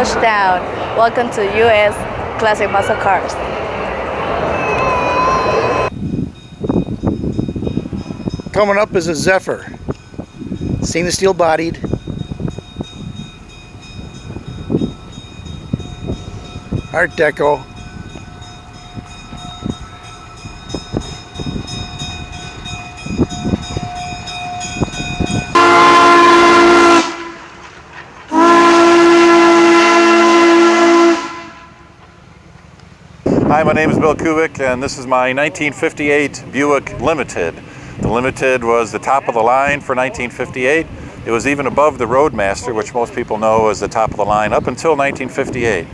touchdown. Welcome to US Classic Muscle Cars. Coming up is a Zephyr. Stainless steel bodied. Art Deco. Hi, my name is Bill Kubik, and this is my 1958 Buick Limited. The Limited was the top of the line for 1958. It was even above the Roadmaster, which most people know as the top of the line, up until 1958.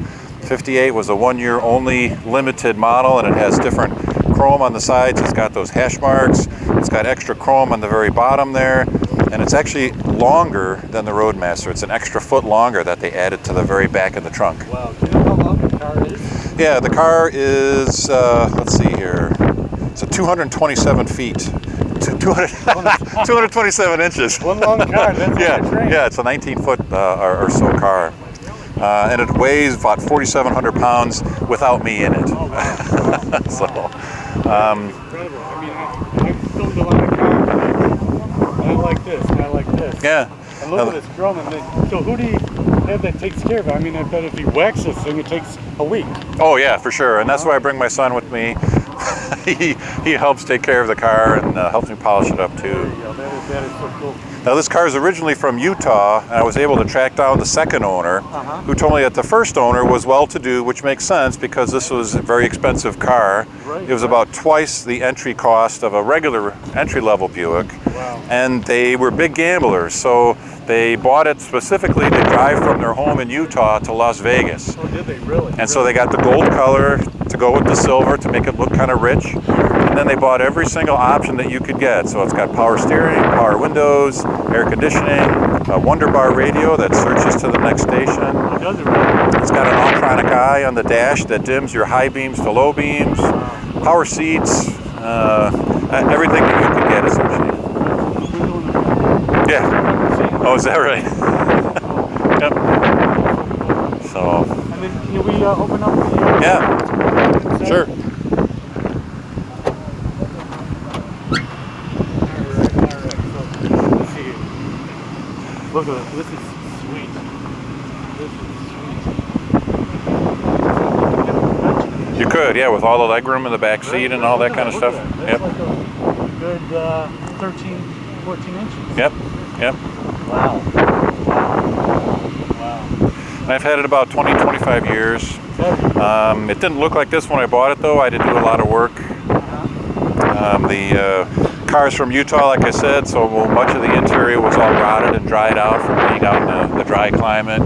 58 was a one-year only Limited model, and it has different chrome on the sides. It's got those hash marks. It's got extra chrome on the very bottom there, and it's actually longer than the Roadmaster. It's an extra foot longer that they added to the very back of the trunk. Wow, do you know how long the car is? Yeah, the car is, let's see here, it's 227 feet, 227 inches. One long car, that's Yeah, it's a 19-foot or so car. And it weighs about 4,700 pounds without me in it. Oh, wow. So, incredible. I mean, I've filmed a lot of cars, and I like this, and I like this. yeah. And look at this drum, so who do you have that takes care of it? I mean, I bet if you wax this thing, it takes a week. Oh yeah, for sure. And that's why I bring my son with me. he helps take care of the car and helps me polish it up too. There you go. That is so cool. Now this car is originally from Utah, and I was able to track down the second owner, who told me that the first owner was well-to-do, which makes sense because this was a very expensive car. Right, it was about twice the entry cost of a regular entry-level Buick. Wow. And they were big gamblers, so they bought it specifically to drive from their home in Utah to Las Vegas. Oh, did they really? And so they got the gold color to go with the silver to make it look kind of rich. And then they bought every single option that you could get. So it's got power steering, power windows, air conditioning, a Wonder Bar radio that searches to the next station. Oh, does it really? It's got an electronic eye on the dash that dims your high beams to low beams, power seats, everything that you could get essentially. Yeah. Oh, is that right? Yep. So. And then can we open up the... Yeah. Sure. Alright. So, let's see here. Look at this. This is sweet. You could, yeah, with all the legroom in the back seat and all that kind of stuff. That's Yep. like a good 13, 14 inches. Yep. Wow. I've had it about 20, 25 years. It didn't look like this when I bought it though. I did do a lot of work. The car's from Utah, like I said, so much of the interior was all rotted and dried out from being out in the dry climate.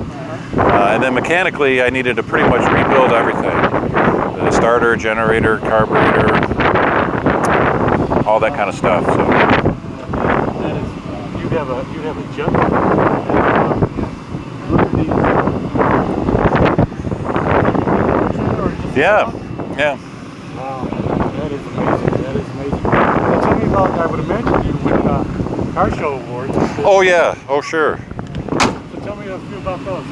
And then mechanically, I needed to pretty much rebuild everything. The starter, generator, carburetor, all that kind of stuff. So. You have a jet. Look at these. Yeah. Wow, that is amazing. Now tell me about, I would imagine you win car show awards. Oh yeah. Oh sure. So tell me a few about those.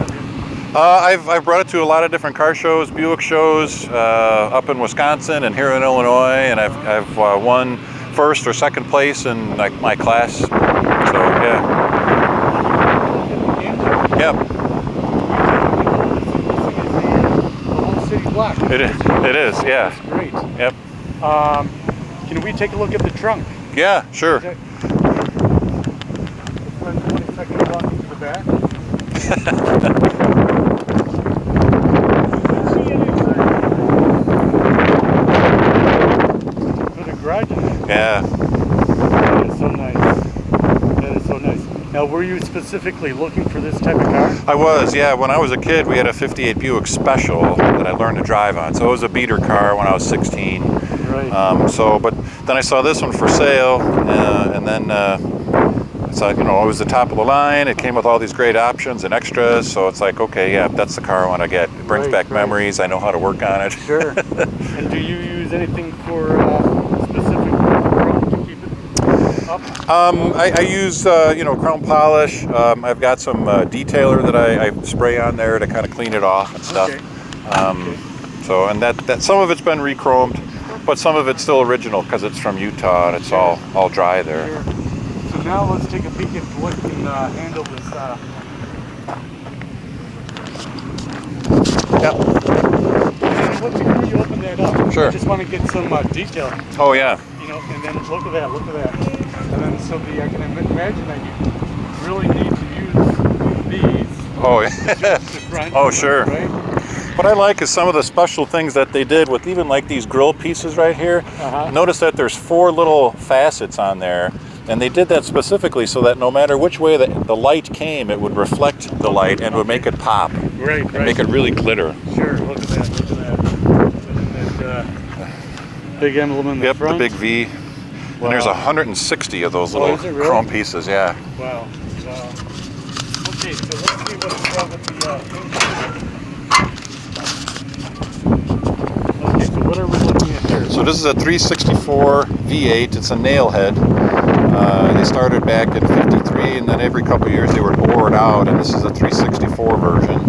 I've brought it to a lot of different car shows, Buick shows, up in Wisconsin and here in Illinois, and I've won first or second place in my class. So yeah. Yep. Block. It is, yeah. That's great. Yep. Can we take a look at the trunk? Yeah, sure. Let's spend 20 seconds walking to the back. For the garage. Yeah. That is so nice. Now, were you specifically looking for this type of car? I was, yeah. When I was a kid, we had a 58 Buick Special that I learned to drive on. So it was a beater car when I was 16. Right. But then I saw this one for sale, and then it's like, it was the top of the line. It came with all these great options and extras. So it's like, okay, yeah, that's the car I want to get. It brings back memories. I know how to work on it. Sure. And do you use anything for specific to keep it up? I use chrome polish. I've got some detailer that I spray on there to kind of clean it off and stuff. Okay. So and that some of it's been re-chromed, but some of it's still original because it's from Utah and it's all dry there. Sure. So now let's take a peek at what can handle this. Yep. Before you open that up, Sure. I just want to get some detail. Oh yeah. And then look at that. And then I can imagine that you really need to use these. Oh yeah. The front, Oh sure. Right? What I like is some of the special things that they did with even like these grill pieces right here. Notice that there's 4 little facets on there, and they did that specifically so that no matter which way the light came, it would reflect the light and would make it pop. Right. And make it really glitter. Sure, look at that. And that big emblem in the front. The big V. Wow. And there's 160 of those little is it really? chrome pieces, yeah. Wow. Okay, so let's see what's wrong with the Okay, so what are we looking at here? So this is a 364 V8. It's a nail head. They started back in '53, and then every couple of years they were bored out, and this is a 364 version.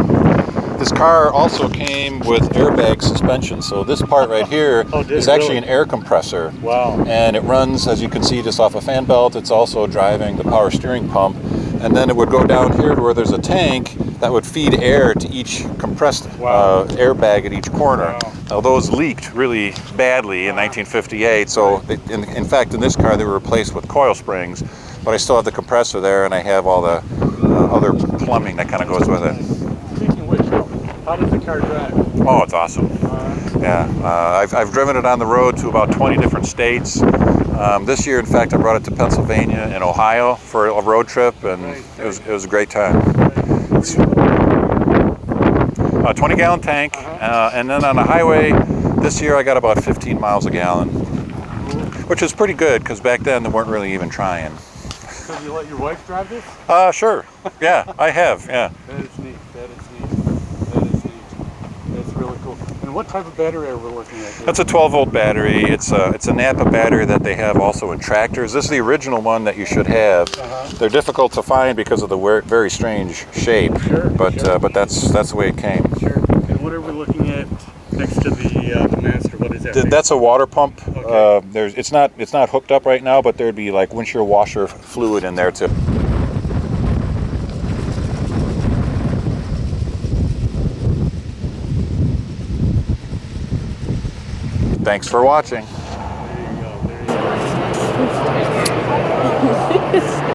This car also came with airbag suspension, so this part right here is actually an air compressor. Wow. And it runs, as you can see, just off a fan belt. It's also driving the power steering pump, and then it would go down here to where there's a tank that would feed air to each compressed airbag at each corner. Wow. Now those leaked really badly in 1958, so in fact in this car they were replaced with coil springs, but I still have the compressor there and I have all the other plumbing that kind of goes with it. Speaking of which, how does the car drive? Oh, it's awesome. Yeah, I've driven it on the road to about 20 different states. This year, in fact, I brought it to Pennsylvania and Ohio for a road trip, and it was a great time. A 20-gallon tank, and then on the highway, this year I got about 15 miles a gallon, which is pretty good because back then they weren't really even trying. So you let your wife drive this? Sure. Yeah, I have. Yeah. That is neat. That's really cool. And what type of battery are we looking at here? That's a 12-volt battery. It's a Napa battery that they have also in tractors. This is the original one that you should have. They're difficult to find because of the very strange shape. But that's the way it came. Sure. And what are we looking at next to the Master? What is that? That's a water pump. Okay. It's not hooked up right now, but there'd be like windshield washer fluid in there too. Thanks for watching. There you go.